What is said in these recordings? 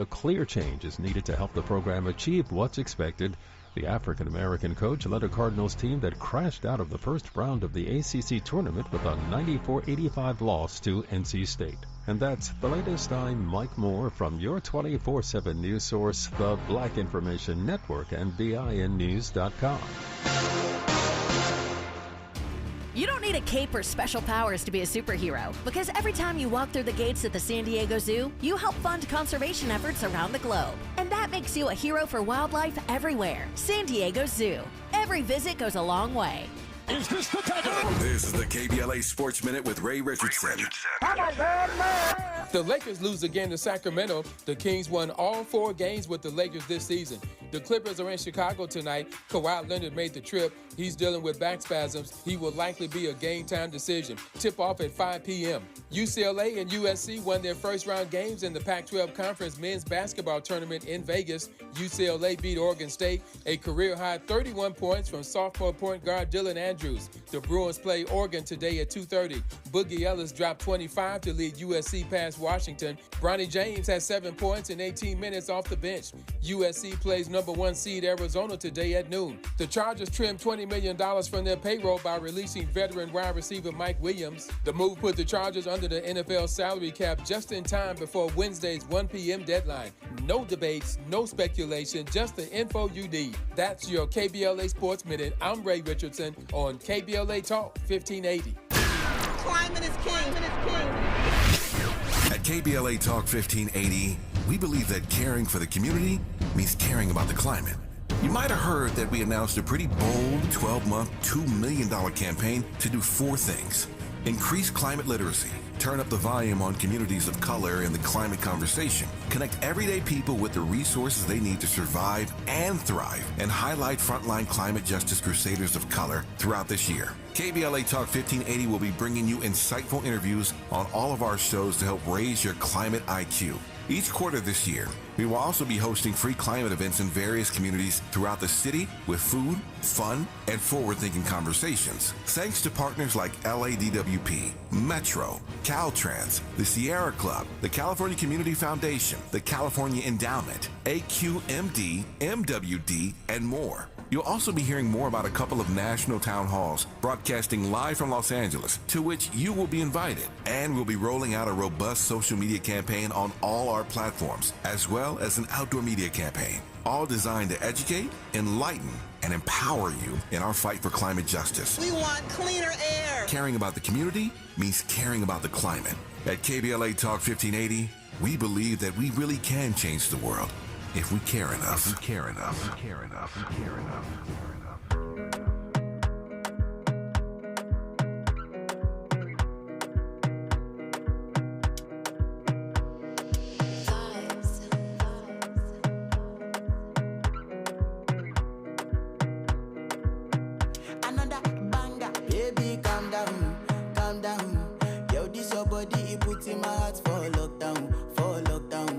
A clear change is needed to help the program achieve what's expected. The African-American coach led a Cardinals team that crashed out of the first round of the ACC tournament with a 94-85 loss to NC State. And that's the latest. I'm Mike Moore from your 24/7 news source, the Black Information Network, and BINnews.com. You don't need a cape or special powers to be a superhero, because every time you walk through the gates at the San Diego Zoo, you help fund conservation efforts around the globe. And that makes you a hero for wildlife everywhere. San Diego Zoo. Every visit goes a long way. Is this the time? This is the KBLA Sports Minute with Ray Richardson. The Lakers lose again to Sacramento. The Kings won all 4 games with the Lakers this season. The Clippers are in Chicago tonight. Kawhi Leonard made the trip. He's dealing with back spasms. He will likely be a game-time decision. Tip-off at 5 p.m. UCLA and USC won their first-round games in the Pac-12 Conference men's basketball tournament in Vegas. UCLA beat Oregon State, a career-high 31 points from sophomore point guard Dylan Andrews. The Bruins play Oregon today at 2:30. Boogie Ellis dropped 25 to lead USC past Washington. Bronny James has 7 points in 18 minutes off the bench. USC plays number 1 seed Arizona today at noon. The Chargers trimmed $20 million from their payroll by releasing veteran wide receiver Mike Williams. The move put the Chargers under the NFL salary cap just in time before Wednesday's 1 p.m. deadline. No debates, no speculation, just the info you need. That's your KBLA Sports Minute. I'm Ray Richardson on KBLA Talk 1580. Climate is king. At KBLA Talk 1580, we believe that caring for the community means caring about the climate. You might have heard that we announced a pretty bold 12-month, $2 million campaign to do 4 things. Increase climate literacy, turn up the volume on communities of color in the climate conversation, connect everyday people with the resources they need to survive and thrive, and highlight frontline climate justice crusaders of color throughout this year. KBLA Talk 1580 will be bringing you insightful interviews on all of our shows to help raise your climate IQ. Each quarter this year, we will also be hosting free climate events in various communities throughout the city with food, fun, and forward-thinking conversations. Thanks to partners like LADWP, Metro, Caltrans, the Sierra Club, the California Community Foundation, the California Endowment, AQMD, MWD, and more. You'll also be hearing more about a couple of national town halls broadcasting live from Los Angeles, to which you will be invited. And we'll be rolling out a robust social media campaign on all our platforms, as well as an outdoor media campaign, all designed to educate, enlighten, and empower you in our fight for climate justice. We want cleaner air. Caring about the community means caring about the climate. At KBLA Talk 1580, we believe that we really can change the world if we care enough. If we care enough. If we care enough. If we care enough. If we care enough. Another banger, baby, calm down, calm down. Yo, this your body, it puts in my heart for lockdown, oh lockdown.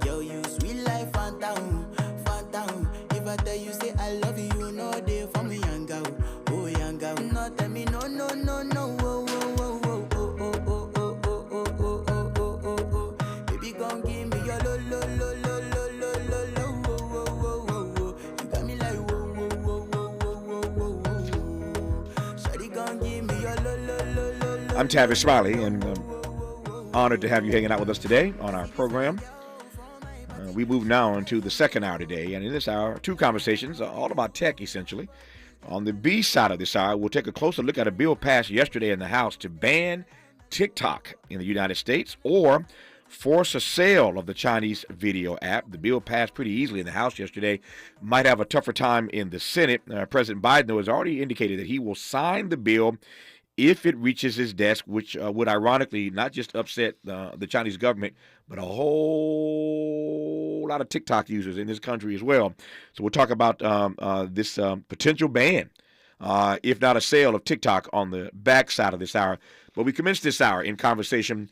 Yo, you sweet life, phantom, phantom. If I tell you say I love you, you know they for me, young girl, oh young girl. No, tell me no, no, no, no, oh, oh, oh, oh, oh, oh, oh, oh, oh, oh, oh, oh, oh, oh. Baby, gon' give me your lo, lo, lo, lo, lo, lo, lo, lo, oh, oh, oh, oh, oh. You got me like whoa, whoa, whoa, whoa, whoa, whoa, whoa, whoa. Shawty gon' give me your lo, lo, lo, lo, lo. I'm Tavis Smiley, and honored to have you hanging out with us today on our program. We move now into the second hour today, and in this hour, 2 conversations, all about tech, essentially. On the B side of this hour, we'll take a closer look at a bill passed yesterday in the House to ban TikTok in the United States or force a sale of the Chinese video app. The bill passed pretty easily in the House yesterday. Might have a tougher time in the Senate. President Biden, though, has already indicated that he will sign the bill if it reaches his desk, which would ironically not just upset the Chinese government, but a whole lot of TikTok users in this country as well. So we'll talk about this potential ban, if not a sale of TikTok, on the backside of this hour. But we commenced this hour in conversation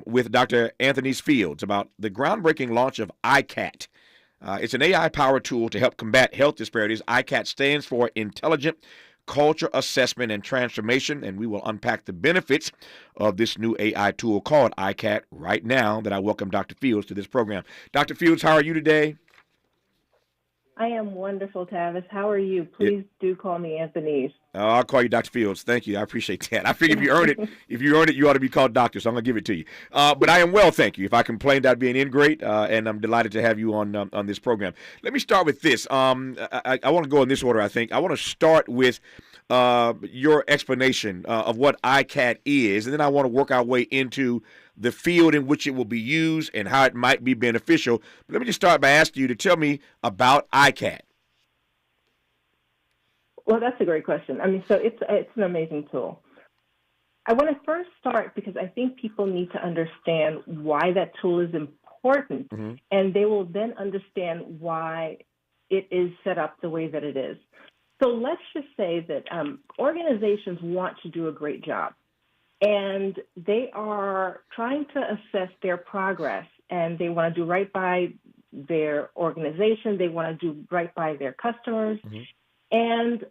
with Dr. Anthony Fields about the groundbreaking launch of iCat. It's an AI-powered tool to help combat health disparities. iCat stands for Intelligent culture assessment and transformation, and we will unpack the benefits of this new AI tool called iCat right now that I welcome Dr. Fields to this program. Dr. Fields, how are you today? I am wonderful, Tavis. How are you? Please do call me Anthony's. I'll call you Dr. Fields. Thank you. I appreciate that. I figure if you earn it, you ought to be called doctor, so I'm going to give it to you. But I am well, thank you. If I complained, I'd be an ingrate, and I'm delighted to have you on this program. Let me start with this. I want to go in this order, I think. I want to start with your explanation of what iCat is, and then I want to work our way into the field in which it will be used and how it might be beneficial. But let me just start by asking you to tell me about iCat. Well, that's a great question. I mean, so it's an amazing tool. I want to first start because I think people need to understand why that tool is important, and they will then understand why it is set up the way that it is. So let's just say that organizations want to do a great job, and they are trying to assess their progress, and they want to do right by their organization. They want to do right by their customers, and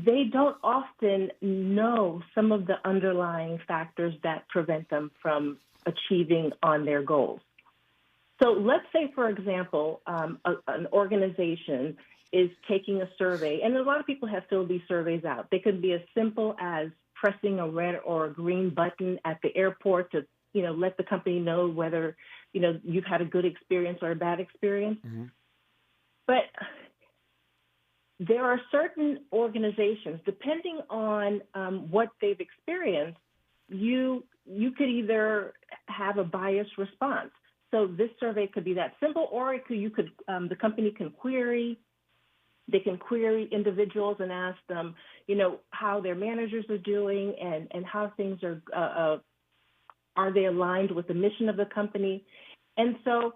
they don't often know some of the underlying factors that prevent them from achieving on their goals. So let's say, for example, an organization is taking a survey, and a lot of people have filled these surveys out. They could be as simple as pressing a red or a green button at the airport to, let the company know whether, you've had a good experience or a bad experience. But there are certain organizations, depending on what they've experienced, you could either have a biased response. So this survey could be that simple, or the company can query. They can query individuals and ask them, how their managers are doing and how things are they aligned with the mission of the company? And so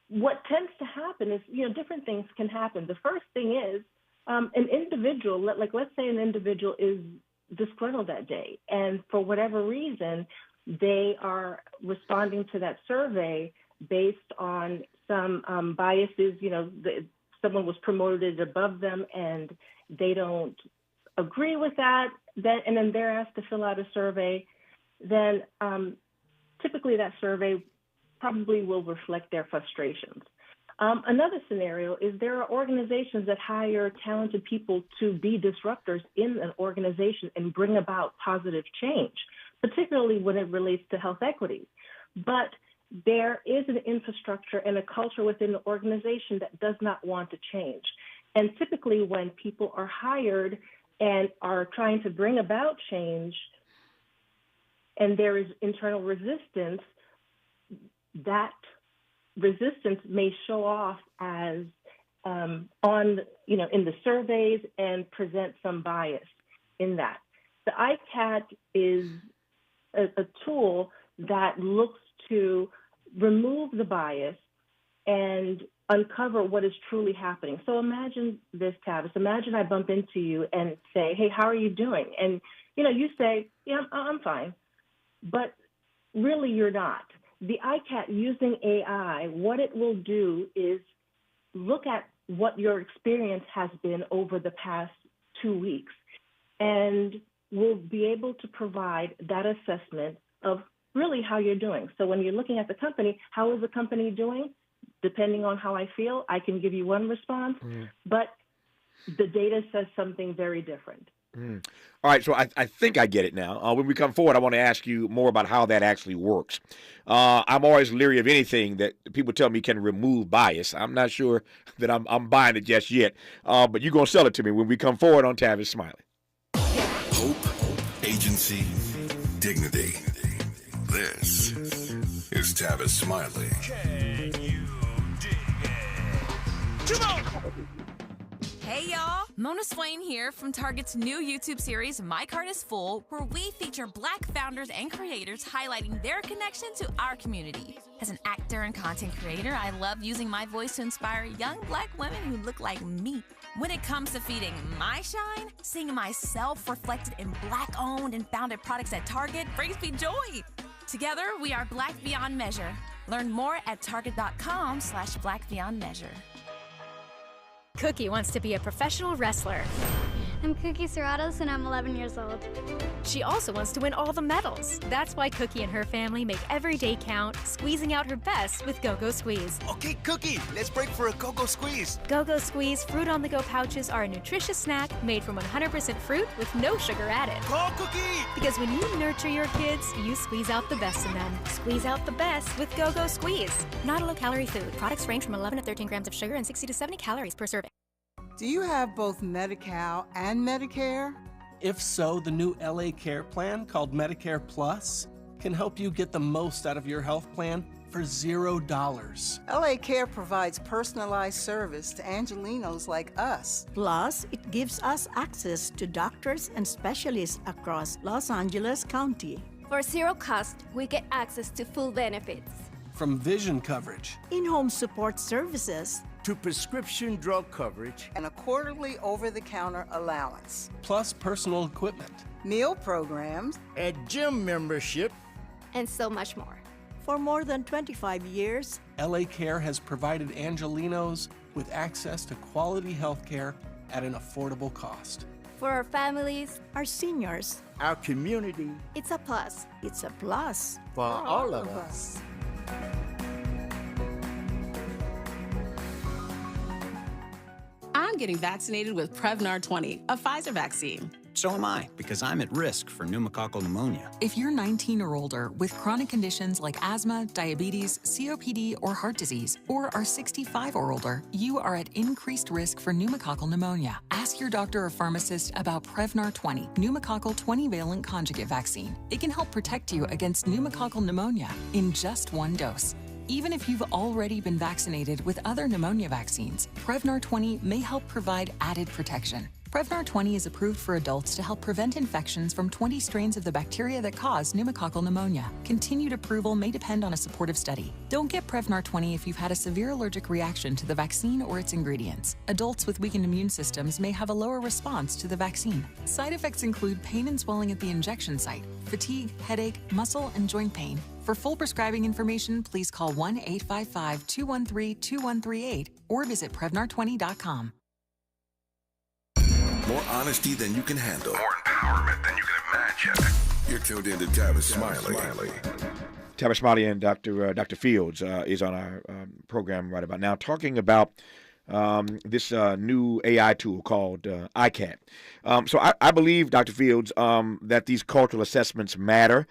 what tends to happen is, different things can happen. The first thing is an individual, let's say an individual is disgruntled that day, and for whatever reason, they are responding to that survey based on some biases. Someone was promoted above them and they don't agree with that, and then they're asked to fill out a survey, then typically that survey probably will reflect their frustrations. Another scenario is there are organizations that hire talented people to be disruptors in an organization and bring about positive change, particularly when it relates to health equity. But there is an infrastructure and a culture within the organization that does not want to change. And typically when people are hired and are trying to bring about change and there is internal resistance, that resistance may show off as in the surveys and present some bias in that. The iCat is a tool that looks to remove the bias and uncover what is truly happening. So imagine this, Tavis. Imagine I bump into you and say, hey, how are you doing? And, you say, yeah, I'm fine. But really you're not. The iCat using AI, what it will do is look at what your experience has been over the past 2 weeks, and will be able to provide that assessment of really how you're doing. So when you're looking at the company, how is the company doing? Depending on how I feel, I can give you one response, but the data says something very different. All right, so I think I get it now. When we come forward, I want to ask you more about how that actually works. I'm always leery of anything that people tell me can remove bias. I'm not sure that I'm buying it just yet, but you're going to sell it to me when we come forward on Tavis Smiley. Hope, agency, dignity. This is Tavis Smiley. Can you dig it? Come on! Hey y'all, Mona Swain here from Target's new YouTube series, My Cart is Full, where we feature Black founders and creators highlighting their connection to our community. As an actor and content creator, I love using my voice to inspire young Black women who look like me. When it comes to feeding my shine, seeing myself reflected in Black-owned and founded products at Target brings me joy. Together, we are Black Beyond Measure. Learn more at target.com/Black Beyond Measure. Cookie wants to be a professional wrestler. I'm Cookie Serratos, and I'm 11 years old. She also wants to win all the medals. That's why Cookie and her family make every day count, squeezing out her best with Go-Go Squeeze. Okay, Cookie, let's break for a Go-Go Squeeze. Go-Go Squeeze Fruit on the Go pouches are a nutritious snack made from 100% fruit with no sugar added. Call Cookie! Because when you nurture your kids, you squeeze out the best in them. Squeeze out the best with Go-Go Squeeze. Not a low-calorie food. Products range from 11 to 13 grams of sugar and 60 to 70 calories per serving. Do you have both Medi-Cal and Medicare? If so, the new LA Care plan called Medicare Plus can help you get the most out of your health plan for $0. LA Care provides personalized service to Angelenos like us. Plus, it gives us access to doctors and specialists across Los Angeles County. For zero cost, we get access to full benefits. From vision coverage, in-home support services, to prescription drug coverage, and a quarterly over-the-counter allowance. plus personal equipment. Meal programs, a gym membership, And so much more. for more than 25 years, LA Care has provided Angelenos with access to quality health care at an affordable cost. For our families, our seniors, our community, it's a plus. it's a plus. for all of us. I'm getting vaccinated with Prevnar 20, a Pfizer vaccine. So am I, because I'm at risk for pneumococcal pneumonia. If you're 19 or older with chronic conditions like asthma, diabetes, COPD, or heart disease, or are 65 or older, you are at increased risk for pneumococcal pneumonia. Ask your doctor or pharmacist about Prevnar 20, pneumococcal 20-valent conjugate vaccine. It can help protect you against pneumococcal pneumonia in just one dose. Even if you've already been vaccinated with other pneumonia vaccines, Prevnar 20 may help provide added protection. Prevnar 20 is approved for adults to help prevent infections from 20 strains of the bacteria that cause pneumococcal pneumonia. Continued approval may depend on a supportive study. Don't get Prevnar 20 if you've had a severe allergic reaction to the vaccine or its ingredients. Adults with weakened immune systems may have a lower response to the vaccine. Side effects include pain and swelling at the injection site, fatigue, headache, muscle, and joint pain. For full prescribing information, please call 1-855-213-2138 or visit Prevnar20.com. More honesty than you can handle. More empowerment than you can imagine. You're tuned in to Tavis Smiley. Tavis Smiley and Dr. Fields is on our program right about now, talking about this new AI tool called ICAT. So I believe, Dr. Fields, that these cultural assessments matter.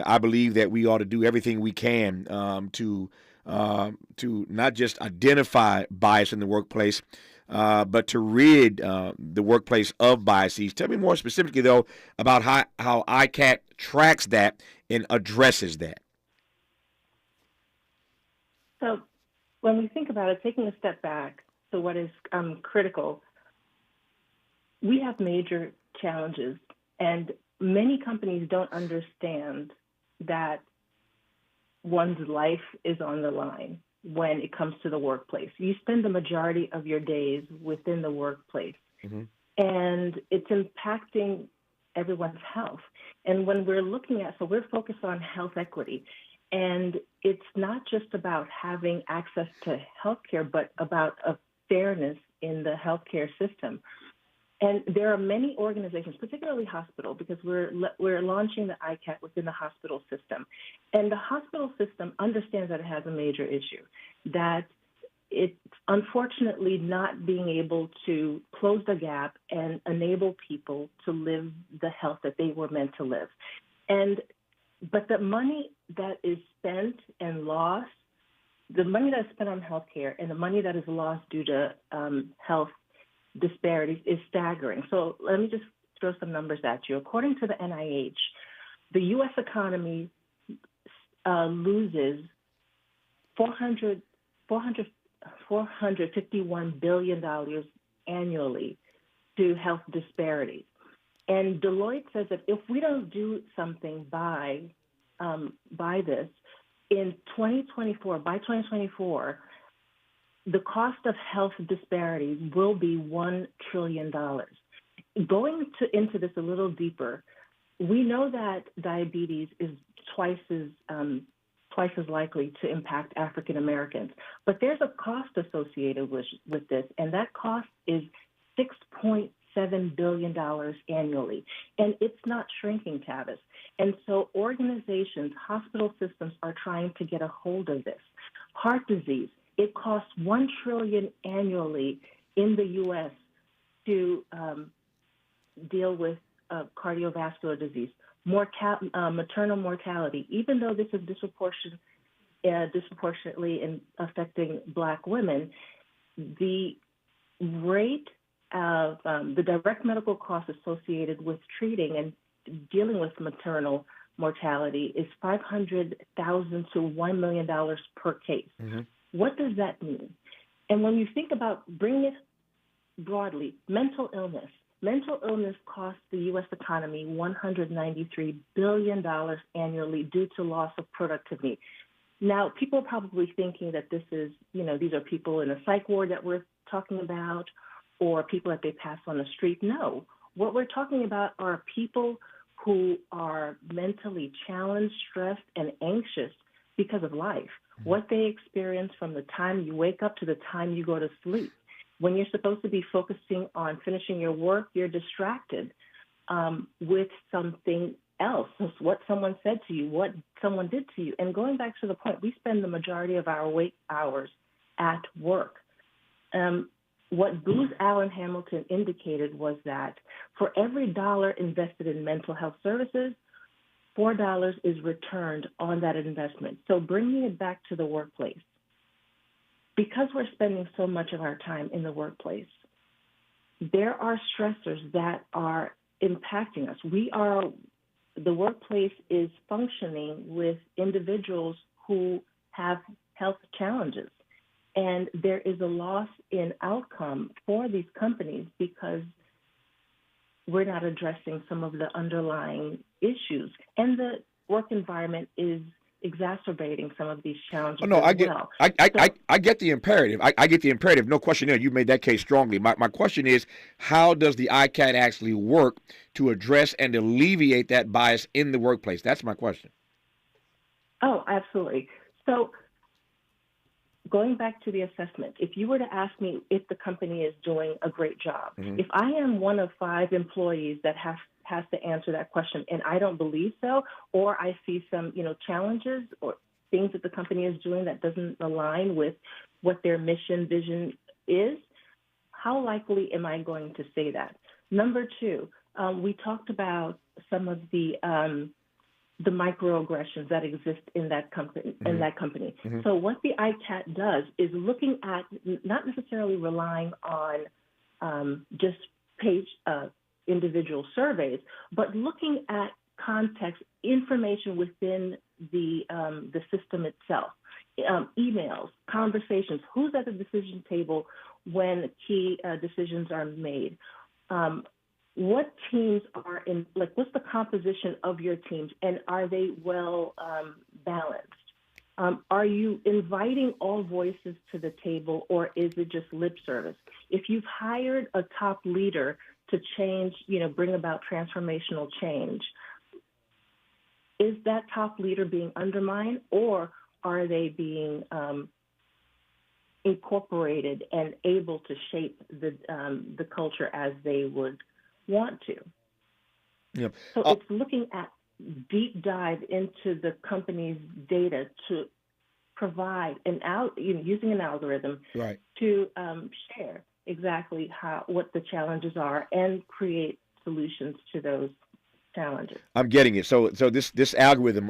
I believe that we ought to do everything we can to not just identify bias in the workplace, but to rid the workplace of biases. Tell me more specifically, though, about how ICAT tracks that and addresses that. So when we think about it, taking a step back to what is critical, we have major challenges, and many companies don't understand that one's life is on the line when it comes to the workplace. You spend the majority of your days within the workplace, and it's impacting everyone's health. And when we're looking at, so we're focused on health equity, and it's not just about having access to healthcare, but about a fairness in the healthcare system. And there are many organizations, particularly hospital, because we're launching the ICAT within the hospital system. And the hospital system understands that it has a major issue, that it's unfortunately not being able to close the gap and enable people to live the health that they were meant to live. But the money that is spent and lost, the money that is spent on healthcare and the money that is lost due to health disparities is staggering. So let me just throw some numbers at you. According to the NIH, the U.S. economy loses $451 billion annually to health disparities. And Deloitte says that if we don't do something by this, in 2024, by 2024, the cost of health disparities will be $1 trillion. Going into this a little deeper, we know that diabetes is twice as likely to impact African Americans, but there's a cost associated with this, and that cost is $6.6 $7 billion annually. And it's not shrinking, Tavis. And so organizations, hospital systems are trying to get a hold of this. Heart disease, it costs $1 trillion annually in the U.S. to deal with cardiovascular disease. Maternal mortality, even though this is disproportionately affecting Black women, the rate of the direct medical costs associated with treating and dealing with maternal mortality is $500,000 to $1 million per case. Mm-hmm. What does that mean? And when you think about bringing it broadly, mental illness costs the U.S. economy $193 billion annually due to loss of productivity. Now, people are probably thinking that this is, these are people in a psych ward that we're talking about, or people that they pass on the street. No, what we're talking about are people who are mentally challenged, stressed, and anxious because of life, what they experience from the time you wake up to the time you go to sleep. When you're supposed to be focusing on finishing your work, you're distracted with something else, what someone said to you, what someone did to you. And going back to the point, we spend the majority of our wake hours at work. What Booz Allen Hamilton indicated was that for every dollar invested in mental health services, $4 is returned on that investment. So bringing it back to the workplace, because we're spending so much of our time in the workplace, there are stressors that are impacting us. The workplace is functioning with individuals who have health challenges. And there is a loss in outcome for these companies because we're not addressing some of the underlying issues. And the work environment is exacerbating some of these challenges. Oh, no, I get the imperative. I get the imperative. No question there. You made that case strongly. My question is, how does the ICAT actually work to address and alleviate that bias in the workplace? That's my question. Oh, absolutely. So going back to the assessment, if you were to ask me if the company is doing a great job, if I am one of 5 employees that has to answer that question, and I don't believe so, or I see some, challenges or things that the company is doing that doesn't align with what their mission, vision is, how likely am I going to say that? Number 2, we talked about some of the microaggressions that exist in that company. So what the ICAT does is looking at, not necessarily relying on just individual surveys, but looking at context, information within the system itself, emails, conversations, who's at the decision table when key decisions are made. What teams are in, what's the composition of your teams, and are they well balanced? Are you inviting all voices to the table, or is it just lip service? If you've hired a top leader to change, bring about transformational change, is that top leader being undermined, or are they being incorporated and able to shape the culture as they would want to? Yeah. So it's looking at deep dive into the company's data to provide using an algorithm right. to share exactly what the challenges are and create solutions to those challenges. I'm getting it. So this algorithm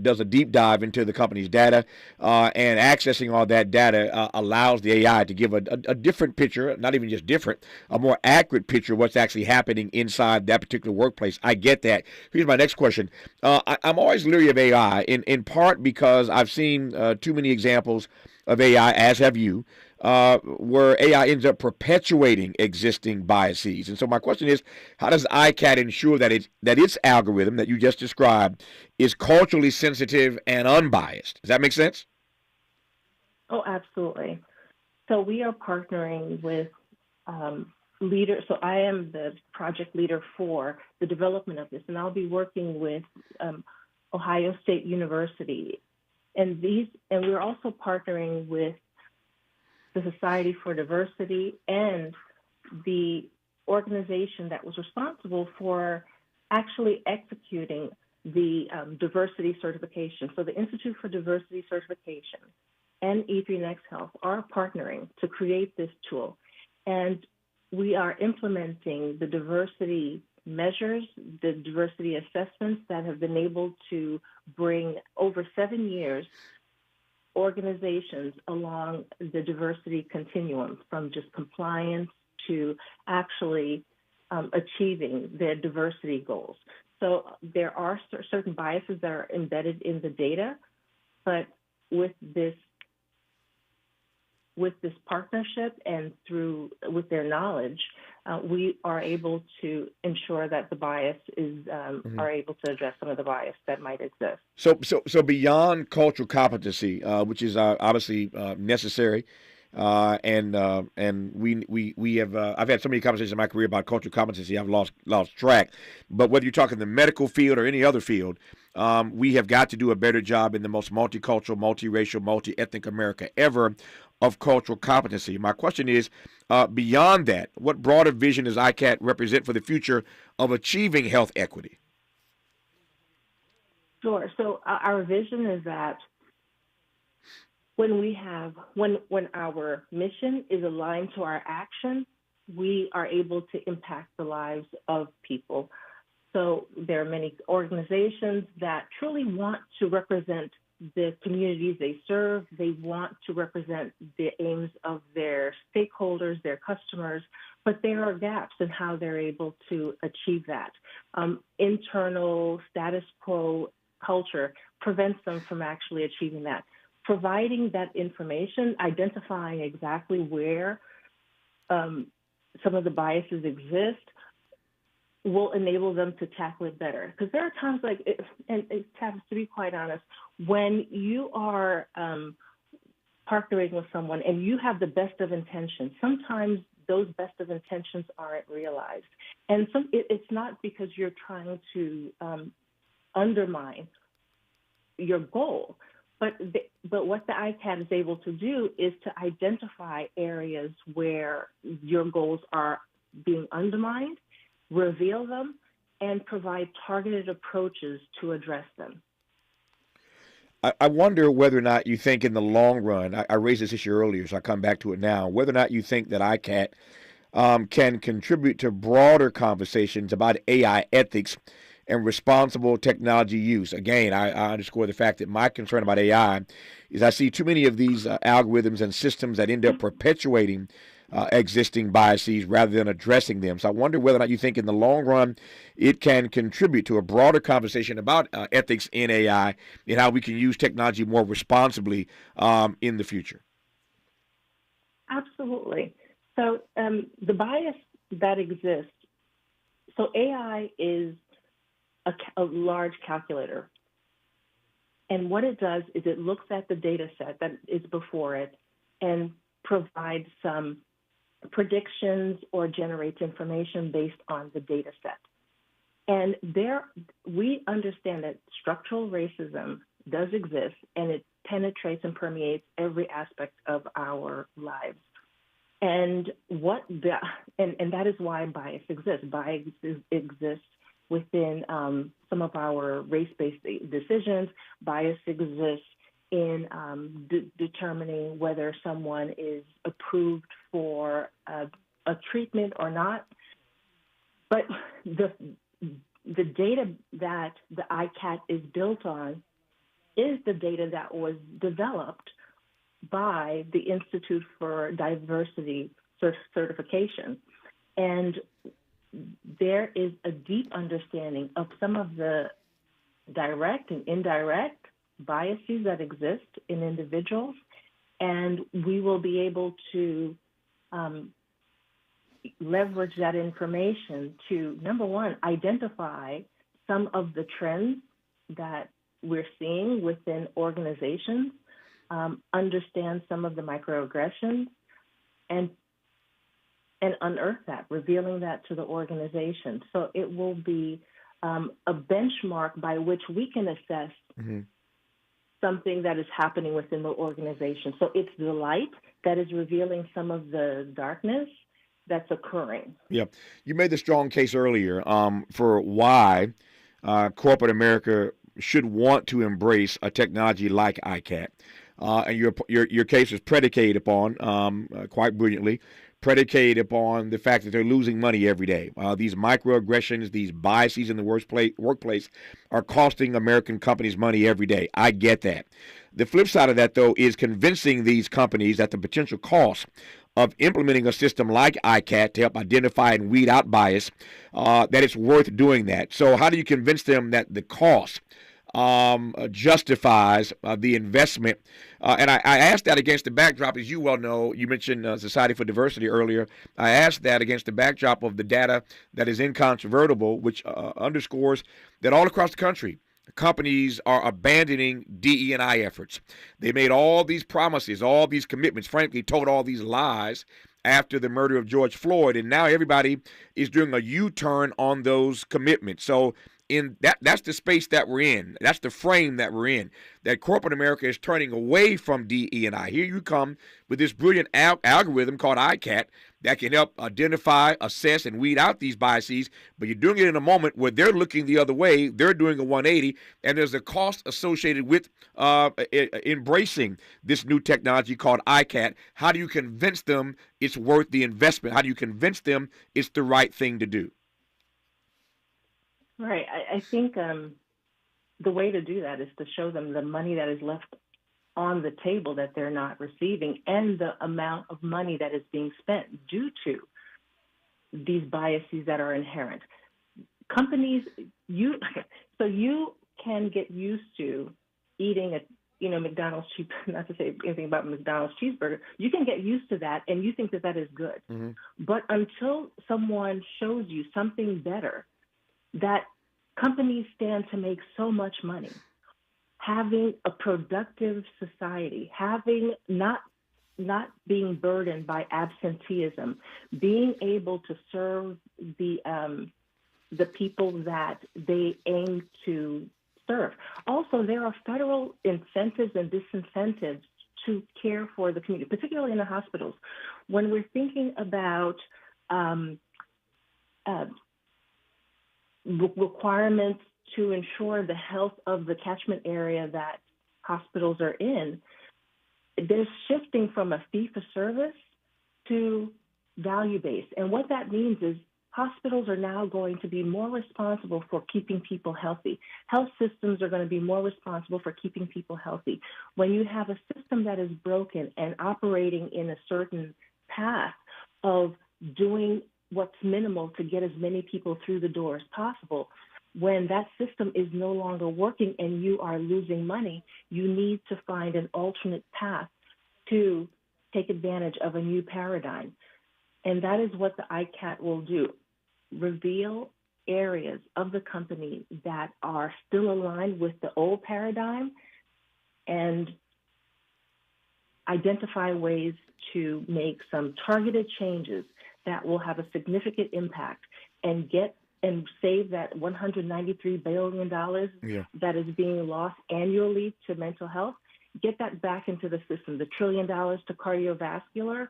does a deep dive into the company's data, and accessing all that data allows the AI to give a different picture, not even just different, a more accurate picture of what's actually happening inside that particular workplace. I get that. Here's my next question. I'm always leery of AI, in part because I've seen too many examples of AI, as have you, where AI ends up perpetuating existing biases. And so my question is, how does ICAT ensure that its algorithm that you just described is culturally sensitive and unbiased? Does that make sense? Oh, absolutely. So we are partnering with leaders. So I am the project leader for the development of this, and I'll be working with Ohio State University. And we're also partnering with the Society for Diversity and the organization that was responsible for actually executing the diversity certification. So the Institute for Diversity Certification and E3 Next Health are partnering to create this tool. And we are implementing the diversity measures, the diversity assessments that have been able to bring over 7 years organizations along the diversity continuum, from just compliance to actually achieving their diversity goals. So there are certain biases that are embedded in the data, but with this partnership and with their knowledge, we are able to ensure that the bias is are able to address some of the bias that might exist. So beyond cultural competency, which is obviously necessary, and we have I've had so many conversations in my career about cultural competency I've lost track. But whether you're talking the medical field or any other field, we have got to do a better job in the most multicultural, multiracial, multi-ethnic America ever of cultural competency. My question is, beyond that, what broader vision does ICAT represent for the future of achieving health equity? Sure. So our vision is that when our mission is aligned to our action, we are able to impact the lives of people. So there are many organizations that truly want to represent the communities they serve. They want to represent the aims of their stakeholders, their customers, but there are gaps in how they're able to achieve that. Internal status quo culture prevents them from actually achieving that. Providing that information, identifying exactly where some of the biases exist, will enable them to tackle it better. Because there are times Tavis, to be quite honest, when you are partnering with someone and you have the best of intentions, sometimes those best of intentions aren't realized. And it's not because you're trying to undermine your goal, but what the ICAT is able to do is to identify areas where your goals are being undermined, reveal them, and provide targeted approaches to address them. I wonder whether or not you think in the long run, I raised this issue earlier, so I come back to it now, whether or not you think that ICAT can contribute to broader conversations about AI ethics and responsible technology use. Again, I underscore the fact that my concern about AI is I see too many of these algorithms and systems that end up perpetuating existing biases rather than addressing them. So I wonder whether or not you think in the long run it can contribute to a broader conversation about ethics in AI and how we can use technology more responsibly in the future. Absolutely. So the bias that exists, so AI is a large calculator. And what it does is it looks at the data set that is before it and provides some predictions or generates information based on the data set. And we understand that structural racism does exist, and it penetrates and permeates every aspect of our lives. And that is why bias exists. Bias exists within some of our race-based decisions. Bias exists in determining whether someone is approved for a treatment or not. But the data that the ICAT is built on is the data that was developed by the Institute for Diversity Certification. And there is a deep understanding of some of the direct and indirect biases that exist in individuals, and we will be able to leverage that information to, number one, identify some of the trends that we're seeing within organizations, understand some of the microaggressions, and unearth that, revealing that to the organization. So it will be a benchmark by which we can assess something that is happening within the organization. So it's the light that is revealing some of the darkness, that's occurring. Yeah. You made the strong case earlier for why corporate America should want to embrace a technology like ICAT. And your case is predicated upon, quite brilliantly, predicated upon the fact that they're losing money every day. These microaggressions, these biases in the workplace are costing American companies money every day. I get that. The flip side of that, though, is convincing these companies that the potential cost of implementing a system like ICAT to help identify and weed out bias, that it's worth doing that. So how do you convince them that the cost justifies the investment? And I asked that against the backdrop, as you well know, you mentioned Society for Diversity earlier. I asked that against the backdrop of the data that is incontrovertible, which underscores that all across the country, companies are abandoning DE&I efforts. They made all these promises, all these commitments, frankly, told all these lies after the murder of George Floyd, and now everybody is doing a U-turn on those commitments. So that's the space that we're in. That's the frame that we're in, that corporate America is turning away from DE&I. Here you come with this brilliant algorithm called ICAT that can help identify, assess, and weed out these biases, but you're doing it in a moment where they're looking the other way, they're doing a 180, and there's a cost associated with embracing this new technology called ICAT. How do you convince them it's worth the investment? How do you convince them it's the right thing to do? Right. I think the way to do that is to show them the money that is left on the table that they're not receiving and the amount of money that is being spent due to these biases that are inherent. Companies, you can get used to eating McDonald's not to say anything about McDonald's cheeseburger, you can get used to that and you think that that is good. Mm-hmm. But until someone shows you something better, that companies stand to make so much money. Having a productive society, having not being burdened by absenteeism, being able to serve the people that they aim to serve. Also, there are federal incentives and disincentives to care for the community, particularly in the hospitals. When we're thinking about requirements to ensure the health of the catchment area that hospitals are in, they're shifting from a fee-for-service to value-based. And what that means is hospitals are now going to be more responsible for keeping people healthy. Health systems are going to be more responsible for keeping people healthy. When you have a system that is broken and operating in a certain path of doing what's minimal to get as many people through the door as possible, when that system is no longer working and you are losing money, you need to find an alternate path to take advantage of a new paradigm. And that is what the ICAT will do. Reveal areas of the company that are still aligned with the old paradigm and identify ways to make some targeted changes that will have a significant impact and save that $193 billion that is being lost annually to mental health, get that back into the system. The $1 trillion to cardiovascular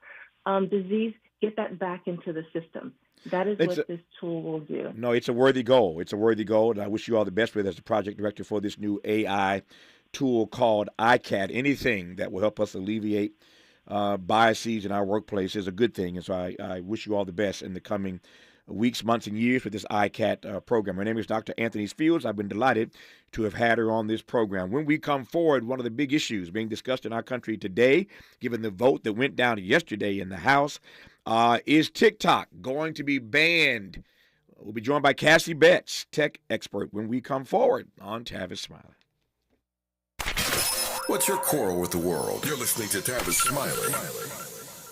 disease, get that back into the system. That is what this tool will do. No, it's a worthy goal. It's a worthy goal, and I wish you all the best with it as the project director for this new AI tool called ICAT. Anything that will help us alleviate biases in our workplace is a good thing, and so I wish you all the best in the coming weeks, months, and years with this ICAT program. Her name is Dr. Anthony Fields. I've been delighted to have had her on this program. When we come forward, one of the big issues being discussed in our country today, given the vote that went down yesterday in the House, is TikTok going to be banned? We'll be joined by Cassie Betts, tech expert, when we come forward on Tavis Smiley. What's your quarrel with the world? You're listening to Tavis Smiley.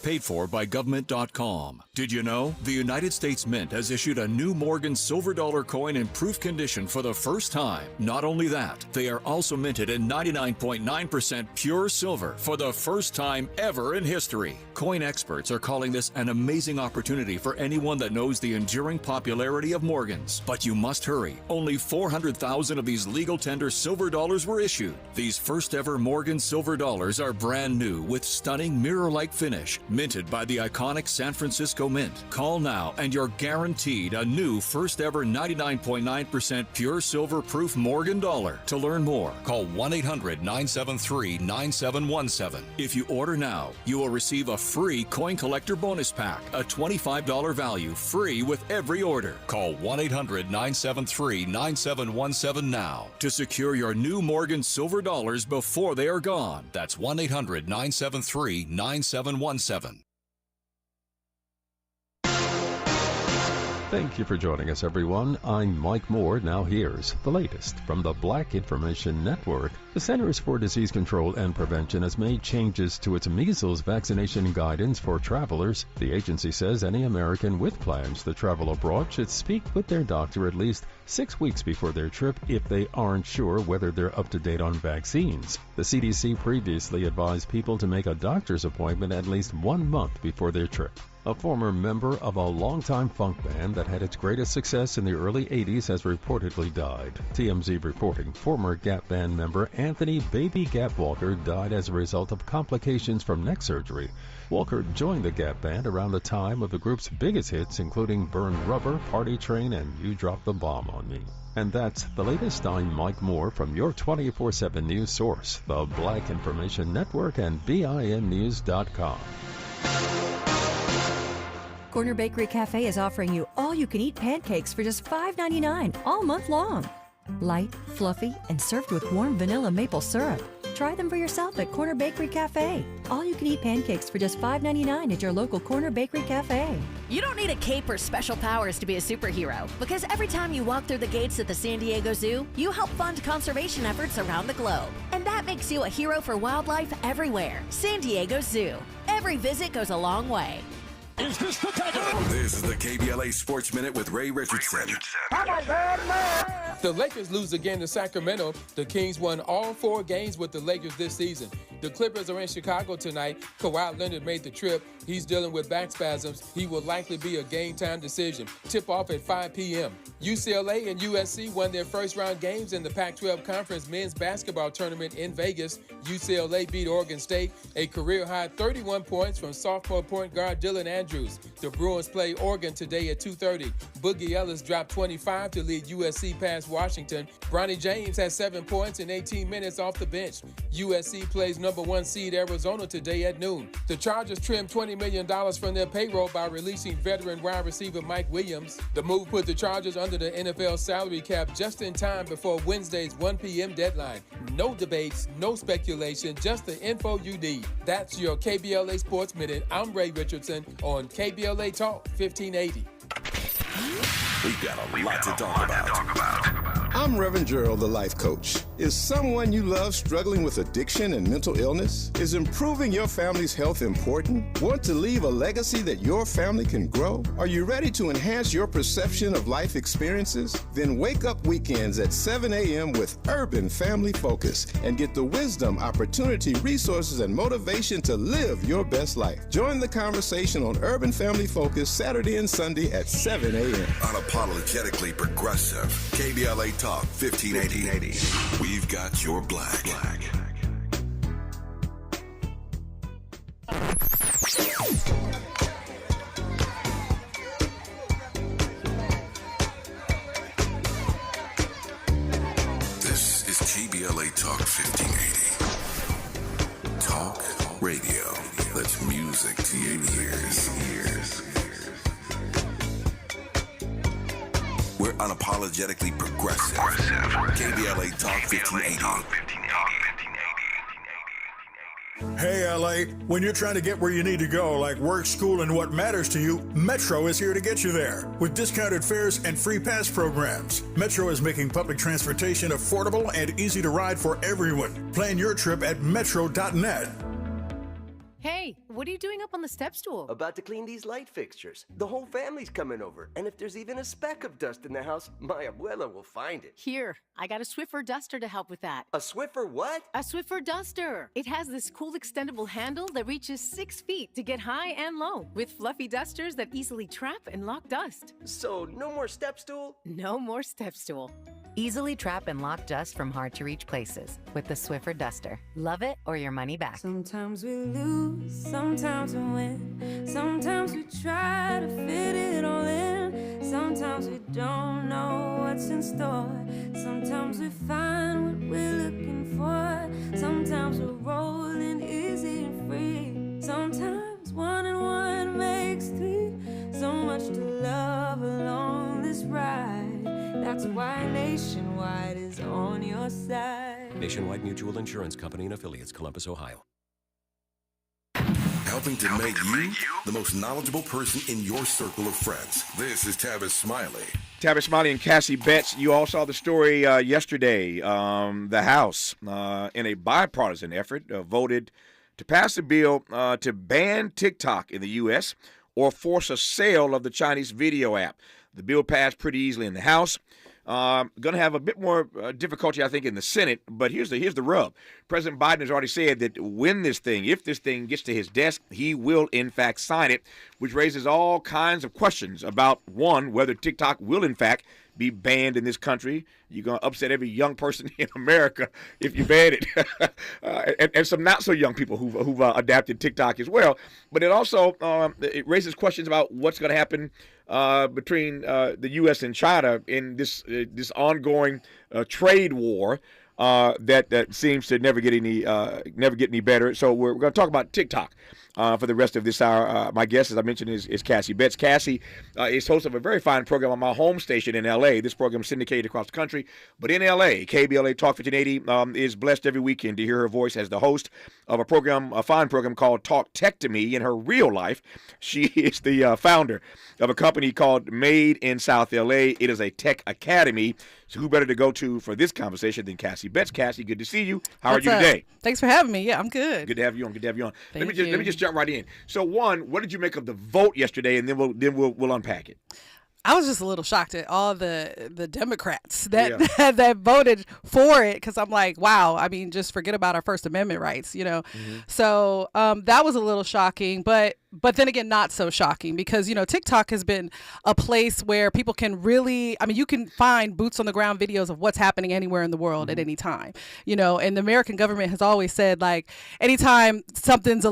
Paid for by government.com. Did you know the United States Mint has issued a new Morgan silver dollar coin in proof condition for the first time? Not only that, they are also minted in 99.9% pure silver for the first time ever in history. Coin experts are calling this an amazing opportunity for anyone that knows the enduring popularity of Morgans. But you must hurry. Only 400,000 of these legal tender silver dollars were issued. These first ever Morgan silver dollars are brand new with stunning mirror-like finish, minted by the iconic San Francisco Mint. Call now and you're guaranteed a new first ever 99.9% pure silver proof Morgan dollar. To learn more, call 1-800-973-9717. If you order now, you will receive a free coin collector bonus pack, a $25 value, free with every order. Call 1-800-973-9717 now to secure your new Morgan silver dollars before they are gone. That's 1-800-973-9717. Thank you for joining us, everyone. I'm Mike Moore. Now here's the latest from the Black Information Network. The Centers for Disease Control and Prevention has made changes to its measles vaccination guidance for travelers. The agency says any American with plans to travel abroad should speak with their doctor at least 6 weeks before their trip if they aren't sure whether they're up to date on vaccines. The CDC previously advised people to make a doctor's appointment at least 1 month before their trip. A former member of a longtime funk band that had its greatest success in the early 80s has reportedly died. TMZ reporting former Gap Band member Anthony Baby Gap Walker died as a result of complications from neck surgery. Walker joined the Gap Band around the time of the group's biggest hits, including Burn Rubber, Party Train, and You Dropped the Bomb on Me. And that's the latest. I'm Mike Moore from your 24/7 news source, the Black Information Network and BINnews.com. Corner Bakery Cafe is offering you all-you-can-eat pancakes for just $5.99 all month long. Light, fluffy, and served with warm vanilla maple syrup. Try them for yourself at Corner Bakery Cafe. All-you-can-eat pancakes for just $5.99 at your local Corner Bakery Cafe. You don't need a cape or special powers to be a superhero, because every time you walk through the gates at the San Diego Zoo, you help fund conservation efforts around the globe. And that makes you a hero for wildlife everywhere. San Diego Zoo. Every visit goes a long way. Is this the tackle? This is the KBLA Sports Minute with Ray Richardson. The Lakers lose again to Sacramento. The Kings won all 4 games with the Lakers this season. The Clippers are in Chicago tonight. Kawhi Leonard made the trip. He's dealing with back spasms. He will likely be a game-time decision. Tip-off at 5 p.m. UCLA and USC won their first-round games in the Pac-12 Conference men's basketball tournament in Vegas. UCLA beat Oregon State, a career-high 31 points from sophomore point guard Dylan Andrews. The Bruins play Oregon today at 2:30. Boogie Ellis dropped 25 to lead USC past Washington. Bronny James has 7 points in 18 minutes off the bench. USC plays number 1 seed Arizona today at noon. The Chargers trimmed $20 million from their payroll by releasing veteran wide receiver Mike Williams. The move put the Chargers under the NFL salary cap just in time before Wednesday's 1 p.m. deadline. No debates, no speculation, just the info you need. That's your KBLA Sports Minute. I'm Ray Richardson on KBLA Talk 1580. We've got a lot to talk about. I'm Reverend Gerald, the life coach. Is someone you love struggling with addiction and mental illness? Is improving your family's health important? Want to leave a legacy that your family can grow? Are you ready to enhance your perception of life experiences? Then wake up weekends at 7 a.m. with Urban Family Focus and get the wisdom, opportunity, resources, and motivation to live your best life. Join the conversation on Urban Family Focus Saturday and Sunday at 7 a.m. Unapologetically progressive. KBLA Talk 1580. We've got your black. This is KBLA Talk 1580. Talk radio. That's music to your ears. We're unapologetically progressive. KBLA Talk 1580. Hey, LA, when you're trying to get where you need to go, like work, school, and what matters to you, Metro is here to get you there. With discounted fares and free pass programs, Metro is making public transportation affordable and easy to ride for everyone. Plan your trip at metro.net. Hey, what are you doing up on the step stool? About to clean these light fixtures. The whole family's coming over, and if there's even a speck of dust in the house, my abuela will find it. Here, I got a Swiffer duster to help with that. A Swiffer what? A Swiffer duster. It has this cool extendable handle that reaches 6 feet to get high and low, with fluffy dusters that easily trap and lock dust. So, no more step stool? No more step stool. Easily trap and lock dust from hard-to-reach places with the Swiffer duster. Love it or your money back. Sometimes we lose, sometimes we win. Sometimes we try to fit it all in. Sometimes we don't know what's in store. Sometimes we find what we're looking for. Sometimes we're rolling easy and free. Sometimes 1 and 1 makes 3. So much to love along this ride. That's why Nationwide is on your side. Nationwide Mutual Insurance Company and Affiliates, Columbus, Ohio. Helping to make you the most knowledgeable person in your circle of friends. This is Tavis Smiley. Tavis Smiley and Cassie Betts. You all saw the story yesterday. The House, in a bipartisan effort, voted to pass a bill to ban TikTok in the U.S. or force a sale of the Chinese video app. The bill passed pretty easily in the House. Going to have a bit more difficulty, I think, in the Senate. But here's the rub. President Biden has already said that if this thing gets to his desk, he will, in fact, sign it, which raises all kinds of questions about, one, whether TikTok will, in fact, be banned in this country. You're going to upset every young person in America if you ban it. and some not so young people who've adapted TikTok as well. But it also it raises questions about what's going to happen between the U.S. and China in this ongoing trade war that seems to never get any better. So we're going to talk about TikTok for the rest of this hour. My guest, as I mentioned, is Cassie Betts. Cassie is host of a very fine program on my home station in L.A. This program is syndicated across the country, but in L.A., KBLA Talk 1580 is blessed every weekend to hear her voice as the host of a fine program called Talk Tech to Me. In her real life, she is the founder of a company called Made in South L.A. It is a tech academy. So who better to go to for this conversation than Cassie Betts? Cassie, good to see you. How What's are you up? today? Thanks for having me. Yeah, I'm good. Good to have you on. Let me you. just jump right in. So one, what did you make of the vote yesterday, and then we'll unpack it. I was just a little shocked at all the Democrats that voted for it, because I'm like, wow, I mean, just forget about our First Amendment rights, Mm-hmm. So that was a little shocking, but then again, not so shocking, because, TikTok has been a place where people can really, you can find boots on the ground videos of what's happening anywhere in the world at any time, and the American government has always said, like, anytime something's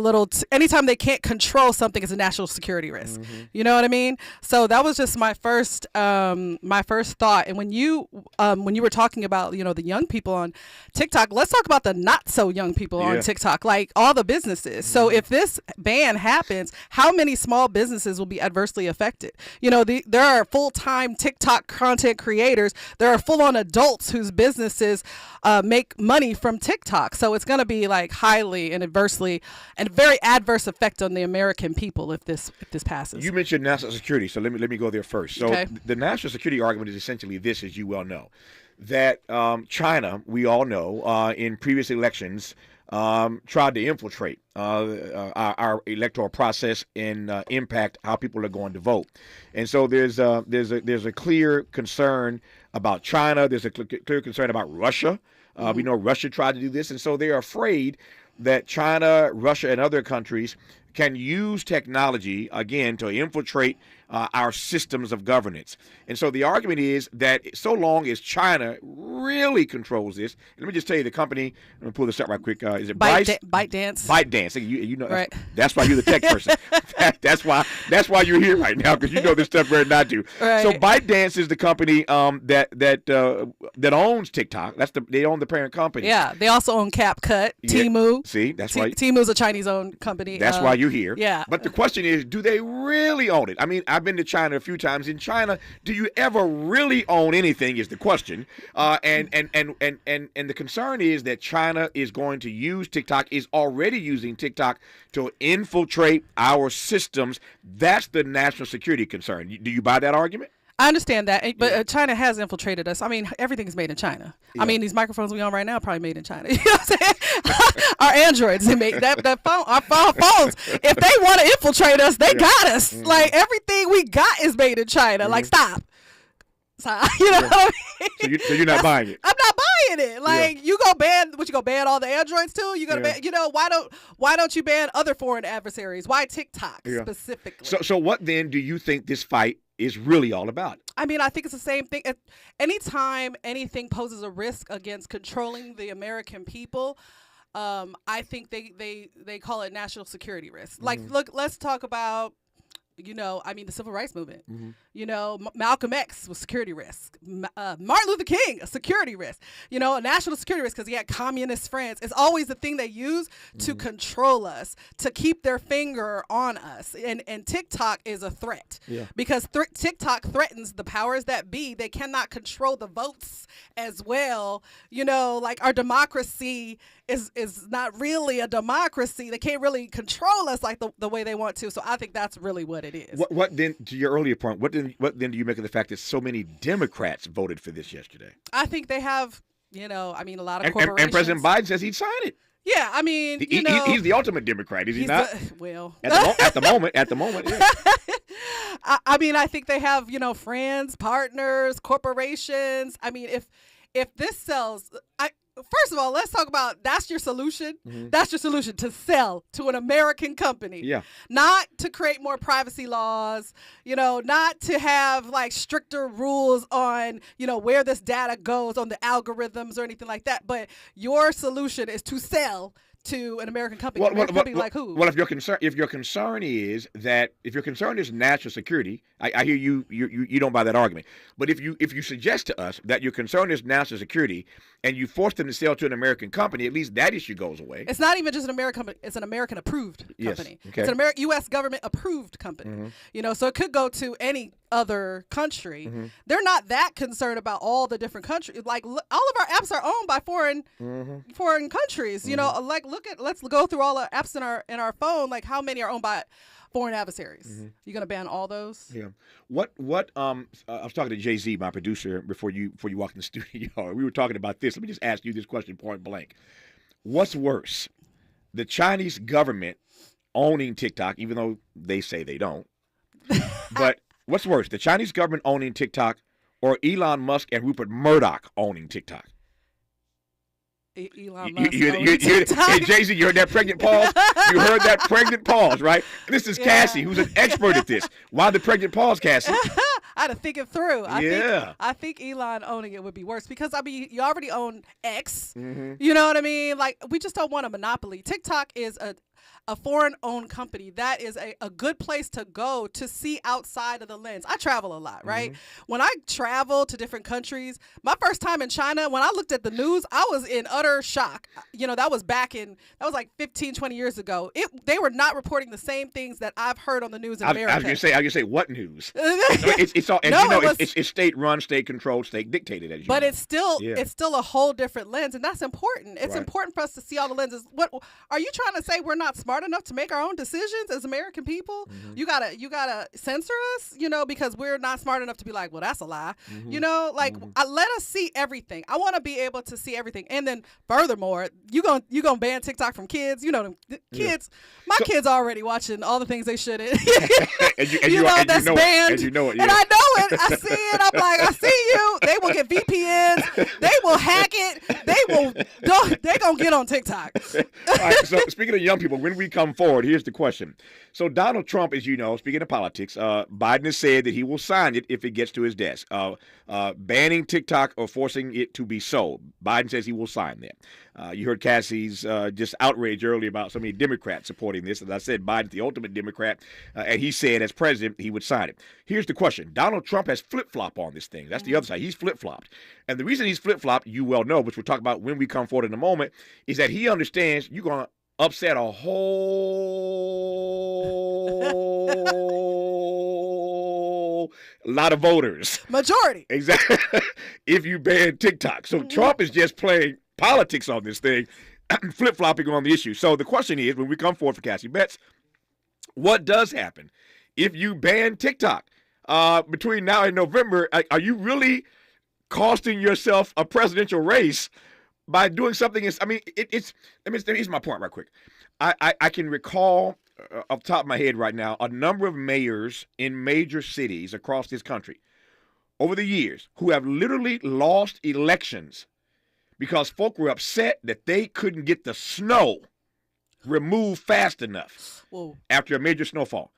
anytime they can't control something, it's a national security risk. Mm-hmm. You know what I mean? So that was just my first thought. And when you were talking about, the young people on TikTok, let's talk about the not so young people on TikTok, like all the businesses. Mm-hmm. So if this ban happens, how many small businesses will be adversely affected? There are full-time TikTok content creators. There are full-on adults whose businesses make money from TikTok. So it's going to be like highly and adversely and very adverse effect on the American people if this passes. You mentioned national security, so let me go there first. So the national security argument is essentially this, as you well know, that China, we all know, in previous elections, tried to infiltrate our electoral process and impact how people are going to vote. And so there's a clear concern about China. There's a clear concern about Russia. We know Russia tried to do this, and so they're afraid that China, Russia, and other countries can use technology, again, to infiltrate our systems of governance. And so the argument is that so long as China really controls this, and let me just tell you the company, let me pull this up right quick. Is it ByteDance? ByteDance. You know, right. That's why you're the tech person. That's why you're here right now, because you know this stuff better than I do. Right. So ByteDance is the company that owns TikTok. They own the parent company. Yeah, they also own CapCut, Temu. See, that's right. Temu's a Chinese-owned company. That's why you're here. Yeah. But the question is, do they really own it? I mean, I've been to China a few times. In China, do you ever really own anything is the question. And the concern is that China is going to use TikTok, is already using TikTok to infiltrate our systems. That's the national security concern. Do you buy that argument? I understand that, but China has infiltrated us. I mean, everything's made in China. Yeah. I mean, these microphones we on right now are probably made in China. You know what I'm saying? Our Androids, they make that phone, our phones. If they want to infiltrate us, they got us. Like everything we got is made in China. Like stop. You know what I mean? So you're not buying it. I'm not buying it. Like you go ban all the Androids too? You gonna ban? You know why don't you ban other foreign adversaries? Why TikTok specifically? So what then do you think this fight is really all about? I mean, I think it's the same thing. Anytime anything poses a risk against controlling the American people, I think they call it national security risk. Like, look, let's talk about. The civil rights movement. Malcolm X was security risk. Martin Luther King, a security risk. A national security risk because he had communist friends. It's always the thing they use to control us, to keep their finger on us. And TikTok is a threat because TikTok threatens the powers that be. They cannot control the votes as well. Like our democracy is not really a democracy. They can't really control us like the way they want to. So I think that's really what it is. What then, to your earlier point, what then do you make of the fact that so many Democrats voted for this yesterday? I think they have, a lot of corporations. And President Biden says he'd sign it. Yeah, I mean, he's the ultimate Democrat, is he not? Well, at the moment, yeah. I mean, I think they have, friends, partners, corporations. I mean, if this sells, first of all, let's talk about that's your solution. That's your solution, to sell to an American company. Yeah. Not to create more privacy laws, not to have like stricter rules on, where this data goes on the algorithms or anything like that. But your solution is to sell to an American company. Like who? Well, if your concern is national security, I hear you don't buy that argument. But if you suggest to us that your concern is national security and you force them to sell to an American company, at least that issue goes away. It's not even just an American company; it's an American approved company. Yes. Okay. It's an U.S. government approved company. So it could go to any other country. They're not that concerned about all the different countries. Like all of our apps are owned by foreign countries. Let's go through all the apps in our phone. Like how many are owned by foreign adversaries? You gonna ban all those? Yeah. What I was talking to Jay-Z, my producer, before you walked in the studio. We were talking about this. Let me just ask you this question point blank. What's worse? The Chinese government owning TikTok, even though they say they don't. But what's worse? The Chinese government owning TikTok or Elon Musk and Rupert Murdoch owning TikTok? Elon Musk. Hey, Jay-Z, you heard that pregnant pause? You heard that pregnant pause, right? This is Cassie, who's an expert at this. Why the pregnant pause, Cassie? I had to think it through. I think Elon owning it would be worse because, you already own X. You know what I mean? Like, we just don't want a monopoly. TikTok is a foreign-owned company. That is a good place to go to see outside of the lens. I travel a lot, right? When I travel to different countries, my first time in China, when I looked at the news, I was in utter shock. That was like 15, 20 years ago. They were not reporting the same things that I've heard on the news in America. I was going to say, what news? It's state-run, state-controlled, state-dictated, as you know. But it's still a whole different lens, and that's important. It's important for us to see all the lenses. What are you trying to say? We're not smart enough to make our own decisions as American people? You gotta censor us, because we're not smart enough to be like, well, that's a lie. Let us see everything. I want to be able to see everything. And then furthermore, you gonna ban TikTok from kids. Kids. My kids are already watching all the things they shouldn't. That's banned. And you know it. Yeah. And I know it. I see it. I'm like, I see you. They will get VPNs. They will hack it. They're gonna get on TikTok. All right, so speaking of young people, when we come forward, here's the question. So Donald Trump, as you know, speaking of politics, Biden has said that he will sign it if it gets to his desk. Banning TikTok or forcing it to be sold. Biden says he will sign that. You heard Cassie's just outrage earlier about so many Democrats supporting this. As I said, Biden's the ultimate Democrat, and he said as president he would sign it. Here's the question. Donald Trump has flip-flopped on this thing. That's the other side. He's flip-flopped. And the reason he's flip-flopped, you well know, which we'll talk about when we come forward in a moment, is that he understands you're going to upset a whole lot of voters. Majority. Exactly. If you ban TikTok. So Trump is just playing politics on this thing, flip-flopping on the issue. So the question is, when we come forward for Cassie Betts, what does happen if you ban TikTok? between now and November, are you really costing yourself a presidential race by doing something? Here's my point right quick. I can recall off the top of my head right now a number of mayors in major cities across this country over the years who have literally lost elections because folk were upset that they couldn't get the snow removed fast enough after a major snowfall.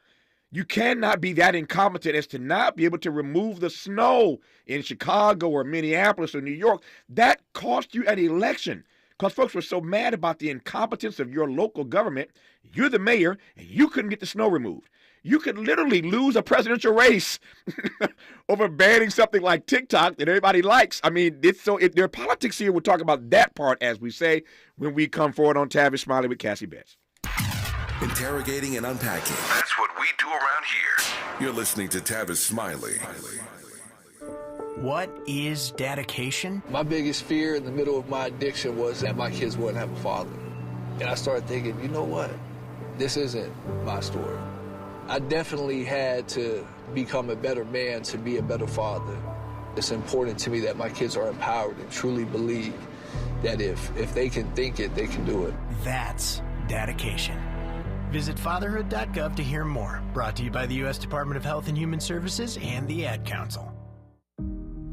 You cannot be that incompetent as to not be able to remove the snow in Chicago or Minneapolis or New York. That cost you an election because folks were so mad about the incompetence of your local government. You're the mayor, and you couldn't get the snow removed. You could literally lose a presidential race over banning something like TikTok that everybody likes. I mean, there are politics here. We'll talk about that part, as we say, when we come forward on Tavis Smiley with Cassie Betts. Interrogating and unpacking. That's what we do around here. You're listening to Tavis Smiley. What is dedication? My biggest fear in the middle of my addiction was that my kids wouldn't have a father. And I started thinking, you know what? This isn't my story. I definitely had to become a better man to be a better father. It's important to me that my kids are empowered and truly believe that if they can think it, they can do it. That's dedication. Visit fatherhood.gov to hear more. Brought to you by the U.S. Department of Health and Human Services and the Ad Council.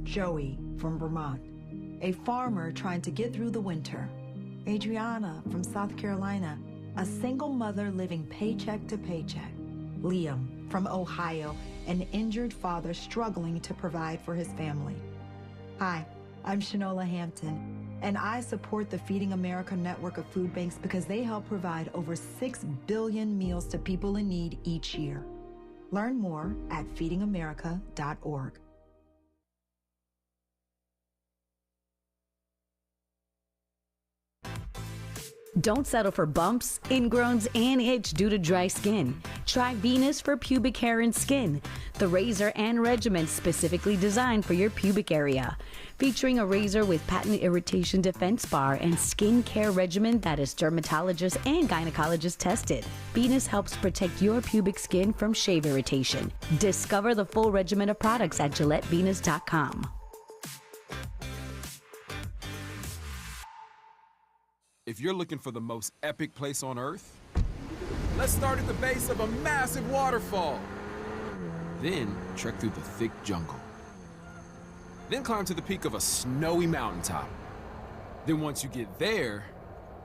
Joey from Vermont, a farmer trying to get through the winter. Adriana from South Carolina, a single mother living paycheck to paycheck. Liam from Ohio, an injured father struggling to provide for his family. Hi, I'm Shanola Hampton, and I support the Feeding America network of food banks because they help provide over 6 billion meals to people in need each year. Learn more at feedingamerica.org. Don't settle for bumps, ingrowns, and itch due to dry skin. Try Venus for pubic hair and skin, the razor and regimen specifically designed for your pubic area. Featuring a razor with patent irritation defense bar and skin care regimen that is dermatologist and gynecologist tested. Venus helps protect your pubic skin from shave irritation. Discover the full regimen of products at GilletteVenus.com. If you're looking for the most epic place on Earth, let's start at the base of a massive waterfall. Then trek through the thick jungle. Then climb to the peak of a snowy mountaintop. Then once you get there,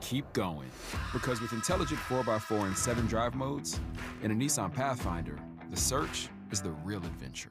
keep going. Because with intelligent 4x4 and 7 drive modes and a Nissan Pathfinder, the search is the real adventure.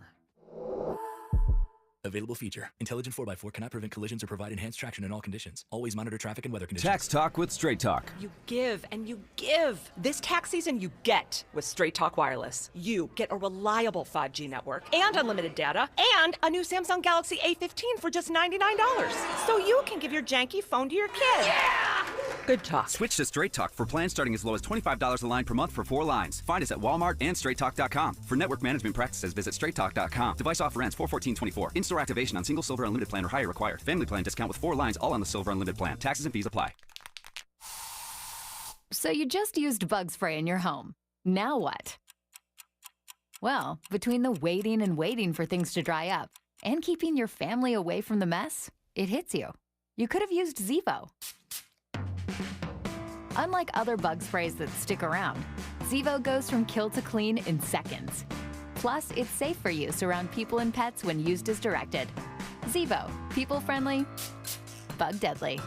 Available feature. Intelligent 4x4 cannot prevent collisions or provide enhanced traction in all conditions. Always monitor traffic and weather conditions. Tax Talk with Straight Talk. You give and you give. This tax season, you get with Straight Talk Wireless. You get a reliable 5G network and unlimited data and a new Samsung Galaxy A15 for just $99. So you can give your janky phone to your kid. Yeah! Good talk. Switch to Straight Talk for plans starting as low as $25 a line per month for 4 lines. Find us at Walmart and StraightTalk.com. For network management practices, visit StraightTalk.com. Device offer ends 4/14/24. In-store activation on single Silver Unlimited plan or higher required. Family plan discount with 4 lines all on the Silver Unlimited plan. Taxes and fees apply. So you just used bug spray in your home. Now what? Well, between the waiting and waiting for things to dry up and keeping your family away from the mess, it hits you. You could have used Zevo. Unlike other bug sprays that stick around, Zevo goes from kill to clean in seconds. Plus, it's safe for use around people and pets when used as directed. Zevo, people-friendly, bug-deadly.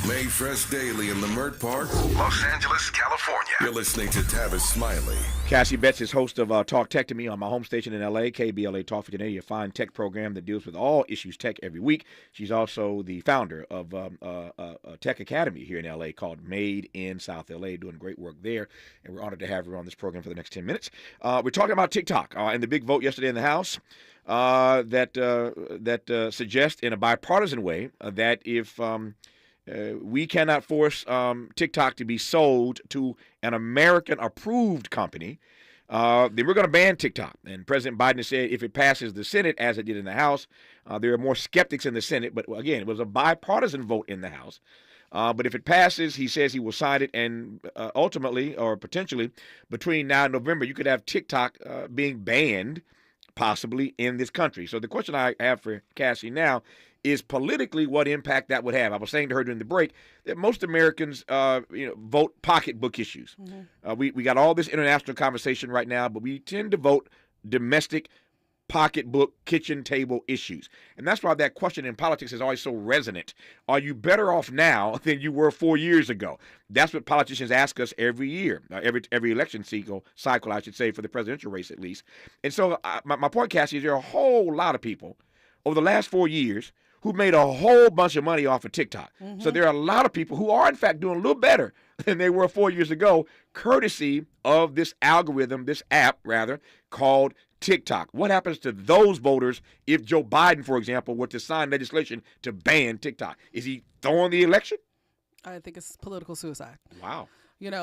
Made fresh daily in Leimert Park, Los Angeles, California. You're listening to Tavis Smiley. Cassie Betts is host of Talk Tech to Me on my home station in L.A., KBLA Talk for Today, a fine tech program that deals with all issues tech every week. She's also the founder of a tech academy here in L.A. called Made in South L.A., doing great work there, and we're honored to have her on this program for the next 10 minutes. We're talking about TikTok and the big vote yesterday in the House that suggests in a bipartisan way that if we cannot force TikTok to be sold to an American-approved company, then we're going to ban TikTok. And President Biden has said if it passes the Senate, as it did in the House, there are more skeptics in the Senate. But, again, it was a bipartisan vote in the House But if it passes, he says he will sign it, and ultimately, or potentially, between now and November, you could have TikTok being banned, possibly, in this country. So the question I have for Cassie now is politically what impact that would have. I was saying to her during the break that most Americans, vote pocketbook issues. We got all this international conversation right now, but we tend to vote domestic pocketbook, kitchen table issues. And that's why that question in politics is always so resonant. Are you better off now than you were 4 years ago? That's what politicians ask us every year, every election cycle, I should say, for the presidential race at least. And so my point, Cassie, is there are a whole lot of people over the last 4 years who made a whole bunch of money off of TikTok. So there are a lot of people who are, in fact, doing a little better than they were 4 years ago, courtesy of this algorithm, this app, rather, called TikTok. What happens to those voters if Joe Biden, for example, were to sign legislation to ban TikTok? Is he throwing the election? I think it's political suicide. Wow.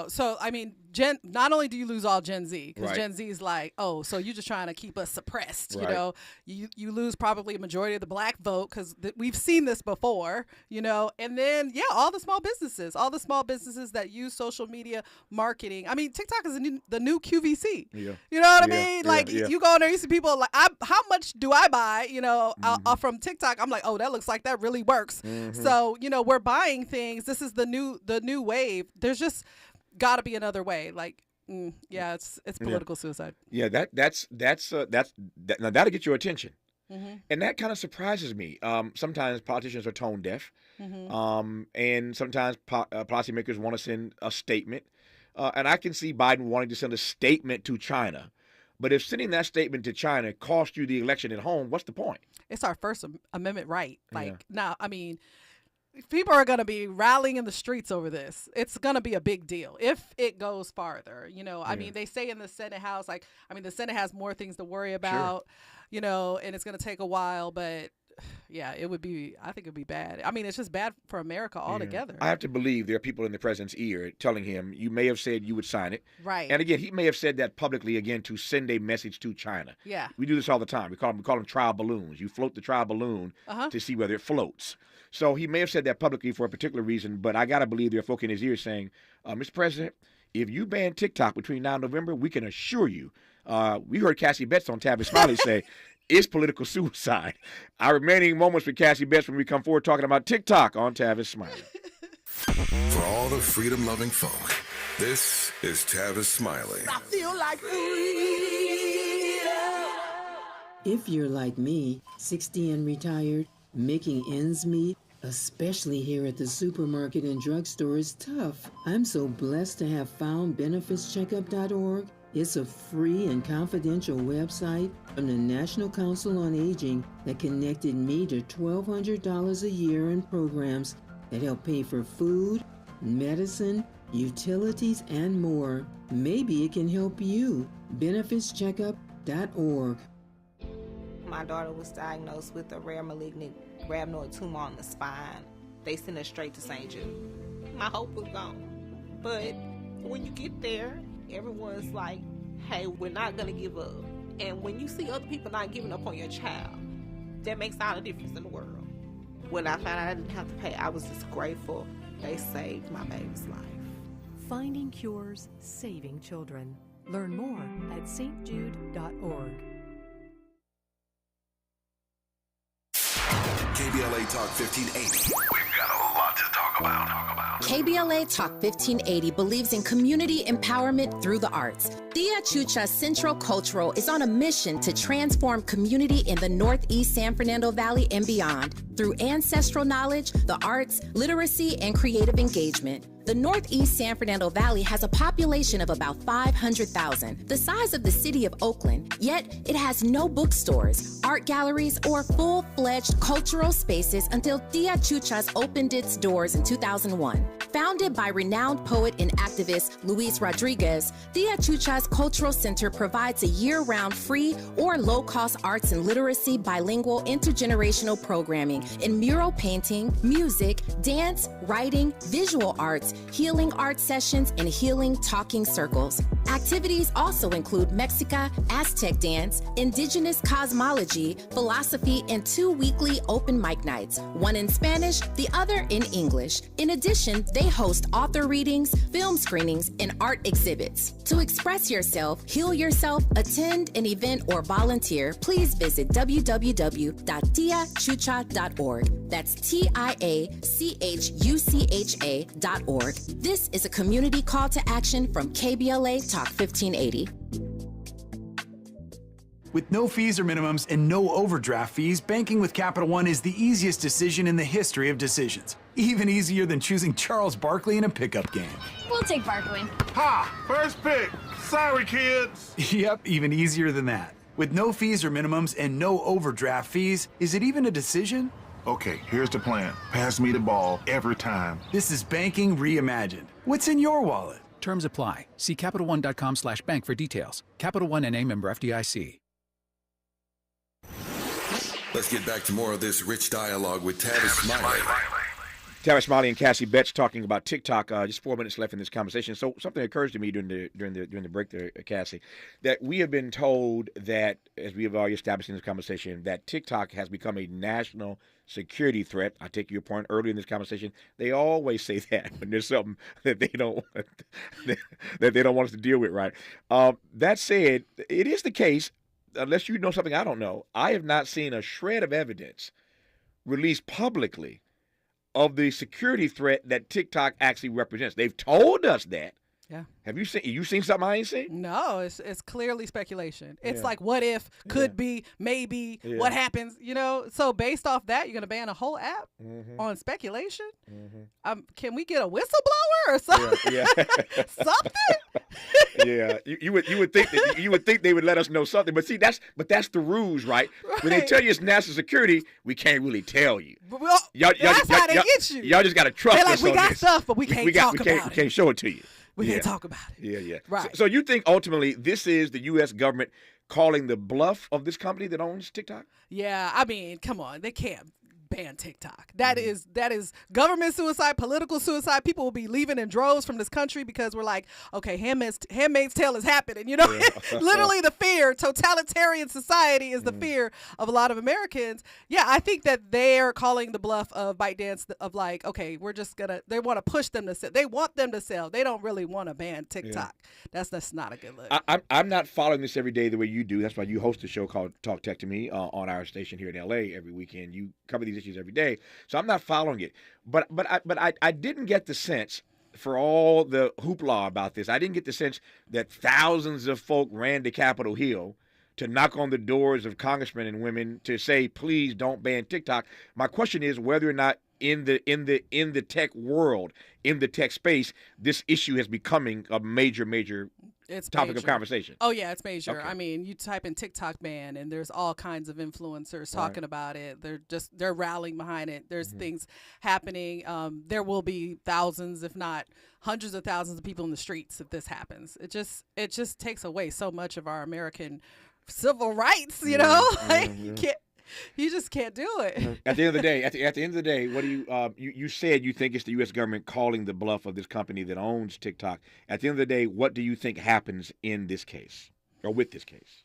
So, I mean, not only do you lose all Gen Z, because Right. Gen Z is like, oh, so you're just trying to keep us suppressed, Right. You lose probably a majority of the black vote, because we've seen this before, and then, all the small businesses that use social media marketing. I mean, TikTok is the new QVC. Yeah. You know what I Yeah, mean? yeah, Like, yeah. you go in there, you see people like, how much do I buy, from TikTok? I'm like, oh, that looks like that really works. So, we're buying things. This is the new wave. There's just got to be another way. Like, it's political suicide. Yeah, that's now that'll get your attention. And that kind of surprises me. Sometimes politicians are tone deaf, and sometimes policymakers want to send a statement. And I can see Biden wanting to send a statement to China. But if sending that statement to China cost you the election at home, what's the point? It's our First Amendment right. Now, I mean, people are going to be rallying in the streets over this. It's going to be a big deal if it goes farther. I mean, they say in the Senate House, the Senate has more things to worry about, and it's going to take a while. But I think it would be bad. I mean, it's just bad for America altogether. I have to believe there are people in the president's ear telling him, you may have said you would sign it. Right. And again, he may have said that publicly, again, to send a message to China. Yeah. We do this all the time. We call them trial balloons. You float the trial balloon to see whether it floats. So he may have said that publicly for a particular reason, but I got to believe there are folk in his ear saying, Mr. President, if you ban TikTok between now and November, we can assure you. We heard Cassie Betts on Tavis Smiley say, it's political suicide. Our remaining moments with Cassie Betts when we come forward talking about TikTok on Tavis Smiley. For all the freedom-loving folk, this is Tavis Smiley. I feel like If you're like me, 60 and retired, making ends meet, especially here at the supermarket and drugstore, is tough. I'm so blessed to have found benefitscheckup.org. It's a free and confidential website from the National Council on Aging that connected me to $1,200 a year in programs that help pay for food, medicine, utilities, and more. Maybe it can help you. benefitscheckup.org. My daughter was diagnosed with a rare malignant rhabdoid tumor on the spine. They sent her straight to St. Jude. My hope was gone. But when you get there, everyone's like, hey, we're not going to give up. And when you see other people not giving up on your child, that makes all the difference in the world. When I found out I didn't have to pay, I was just grateful. They saved my baby's life. Finding cures, saving children. Learn more at stjude.org. KBLA Talk 1580. We've got a lot to talk about. KBLA Talk 1580 believes in community empowerment through the arts. Tia Chucha Central Cultural is on a mission to transform community in the Northeast San Fernando Valley and beyond through ancestral knowledge, the arts, literacy, and creative engagement. The Northeast San Fernando Valley has a population of about 500,000, the size of the city of Oakland, yet it has no bookstores, art galleries, or full-fledged cultural spaces until Tia Chucha's opened its doors in 2001. Founded by renowned poet and activist Luis Rodriguez, Tia Chucha's Cultural Center provides a year-round free or low-cost arts and literacy bilingual intergenerational programming in mural painting, music, dance, writing, visual arts, healing art sessions, and healing talking circles. Activities also include Mexica, Aztec dance, indigenous cosmology, philosophy, and 2 weekly open mic nights, one in Spanish, the other in English. In addition, they host author readings, film screenings, and art exhibits. To express yourself, heal yourself, attend an event, or volunteer, please visit www.tiachucha.org. That's TIACHUCHA.org. This is a community call to action from KBLA Talk 1580. With no fees or minimums and no overdraft fees, banking with Capital One is the easiest decision in the history of decisions. Even easier than choosing Charles Barkley in a pickup game. We'll take Barkley. Ha! First pick. Sorry, kids. Yep, even easier than that. With no fees or minimums and no overdraft fees, is it even a decision? Okay, here's the plan. Pass me the ball every time. This is banking reimagined. What's in your wallet? Terms apply. See CapitalOne.com/bank for details. Capital One NA, member FDIC. Let's get back to more of this rich dialogue with Tavis Smiley. Tavis Smiley and Cassie Betts talking about TikTok. Just 4 minutes left in this conversation. So something occurs to me during the break there, Cassie, that we have been told that, as we have already established in this conversation, that TikTok has become a national security threat. I take your point earlier in this conversation. They always say that when there's something that they don't want us to deal with, right? That said, it is the case. Unless you know something I don't know, I have not seen a shred of evidence released publicly of the security threat that TikTok actually represents. They've told us that. Yeah. Have you seen something I ain't seen? No, it's clearly speculation. It's Yeah. like what if, could be, maybe, Yeah. what happens, So based off that, you're going to ban a whole app on speculation? Can we get a whistleblower or something? Yeah. Something? Yeah. You would think they would let us know something, but see that's the ruse, right? When they tell you it's national security, we can't really tell you. Well, that's how they get you. Y'all just got to trust They're us like, we on got this. stuff, but we can't talk about it. We can't show it to you. We can't talk about it. Yeah. Right. So you think ultimately this is the U.S. government calling the bluff of this company that owns TikTok? Yeah, I mean, come on. They can't ban TikTok. That is government suicide, political suicide. People will be leaving in droves from this country because we're like, okay, Handmaid's Tale is happening. Literally the fear. Totalitarian society is the fear of a lot of Americans. Yeah, I think that they're calling the bluff of ByteDance of like, okay, they want to push them to sell. They want them to sell. They don't really want to ban TikTok. Yeah. That's not a good look. I'm not following this every day the way you do. That's why you host a show called Talk Tech to Me on our station here in L.A. every weekend. You cover these issues every day, so I'm not following it. But I didn't get the sense, for all the hoopla about this, I didn't get the sense that thousands of folk ran to Capitol Hill to knock on the doors of congressmen and women to say, please don't ban TikTok. My question is whether or not in the tech world, in the tech space, this issue is becoming a major topic of conversation. Oh yeah, it's major. Okay. I mean, you type in TikTok ban and there's all kinds of influencers talking about it. They're rallying behind it. There's things happening. There will be thousands, if not hundreds of thousands of people in the streets if this happens. It just takes away so much of our American civil rights, you just can't do it. At the end of the day, what do you said you think it's the U.S. government calling the bluff of this company that owns TikTok. At the end of the day, what do you think happens in this case or with this case?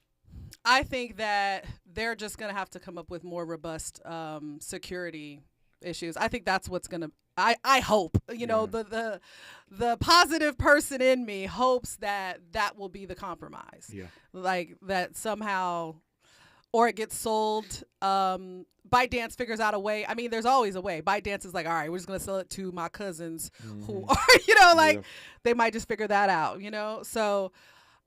I think that they're just going to have to come up with more robust security issues. I think that's what's going to. I hope the positive person in me hopes that will be the compromise. Yeah, like that somehow. Or it gets sold. ByteDance figures out a way. I mean, there's always a way. ByteDance is like, all right, we're just going to sell it to my cousins who are, they might just figure that out, So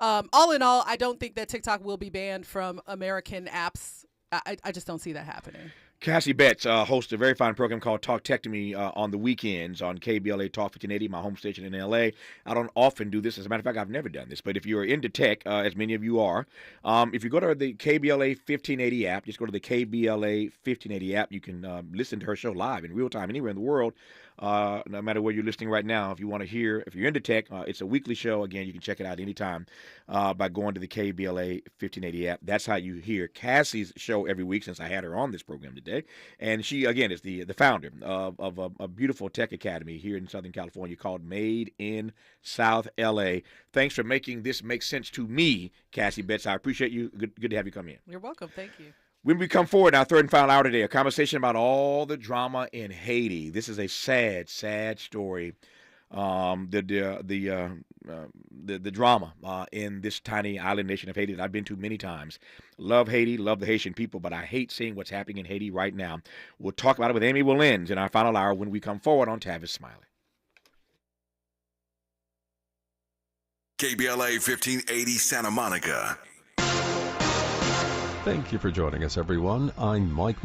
all in all, I don't think that TikTok will be banned from American apps. I just don't see that happening. Cassie Betts hosts a very fine program called Talk Tech to Me on the weekends on KBLA Talk 1580, my home station in L.A. I don't often do this. As a matter of fact, I've never done this. But if you're into tech, as many of you are, if you go to the KBLA 1580 app, just go to the KBLA 1580 app. You can listen to her show live in real time anywhere in the world. no matter where you're listening right now. If you want to hear, if you're into tech, it's a weekly show. Again, you can check it out anytime by going to the KBLA 1580 app. That's how you hear Cassie's show every week, since I had her on this program today. And she, again, is the founder of a beautiful tech academy here in Southern California called Made in South LA. Thanks for making this make sense to me, Cassie Betts. I appreciate you. Good to have you come in. You're welcome. Thank you. When we come forward, our third and final hour today, a conversation about all the drama in Haiti. This is a sad, sad story. The drama in this tiny island nation of Haiti that I've been to many times. Love Haiti, love the Haitian people, but I hate seeing what's happening in Haiti right now. We'll talk about it with Amy Willens in our final hour when we come forward on Tavis Smiley. KBLA 1580 Santa Monica. Thank you for joining us, everyone. I'm Mike Moore.